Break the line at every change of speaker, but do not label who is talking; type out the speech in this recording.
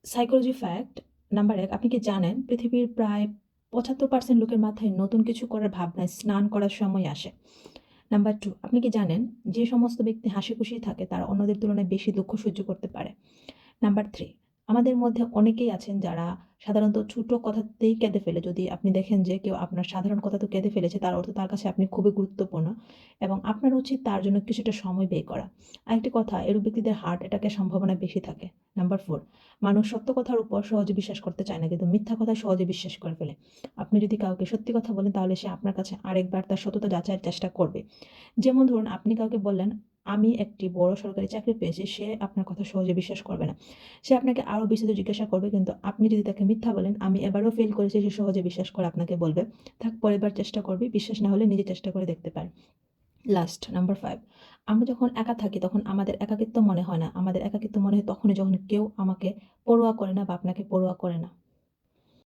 Psychology fact number ১, আপনি কি জানেন পৃথিবীর প্রায় ৭৫% লোকের মাথায় নতুন কিছু করার ভাবনায় স্নান করার সময় আসে। নাম্বার ২, আপনি কি জানেন যে সমস্ত ব্যক্তি হাসিখুশি থাকে তারা অন্যদের তুলনায় বেশি দুঃখ সহ্য করতে পারে। নাম্বার ৩, আমাদের মধ্যে অনেকেই আছেন যারা সাধারণত ছোট কথাতেই কেঁদে ফেলে। যদি আপনি দেখেন যে কেউ আপনার সাধারণ কথাতেও কেঁদে ফেলেছে, তার অর্থ তার কাছে আপনি খুবই গুরুত্বপূর্ণ এবং আপনার উচিত তার জন্য কিছুটা সময় ব্যয় করা। আরেকটি কথা, এরূপ ব্যক্তিদের হার্ট অ্যাটাকের সম্ভাবনা বেশি থাকে। নাম্বার ৪, মানুষ সত্য কথার উপর সহজে বিশ্বাস করতে চায় না, কিন্তু মিথ্যা কথায় সহজে বিশ্বাস করে ফেলে। আপনি যদি কাউকে সত্যি কথা বলেন, তাহলে সে আপনার কাছে আরেকবার তার সততা যাচাইয়ের চেষ্টা করবে। যেমন ধরুন, আপনি কাউকে বললেন, "আমি একটি বড় সরকারি চাকরি পেয়েছি।" সে আপনার কথা সহজে বিশ্বাস করবে না। সে আপনাকে আরও বিস্তারিত জিজ্ঞাসা করবে, কিন্তু আপনি যদি তাকে মিথ্যা বলেন, "আমি এবারও ফেল করেছি", সে সহজে বিশ্বাস করে আপনাকে বলবে। থাক, পরের বার চেষ্টা করবি, বিশ্বাস না হলে নিজে চেষ্টা করে দেখতে পারেন। লাস্ট নাম্বার ৫, আমরা যখন একা থাকি তখন আমাদের একাকিত্ব মনে হয় না। আমাদের একাকিত্ব মনে হয় তখনই যখন কেউ আমাকে পরোয়া করে না বা আপনাকে পরোয়া করে না।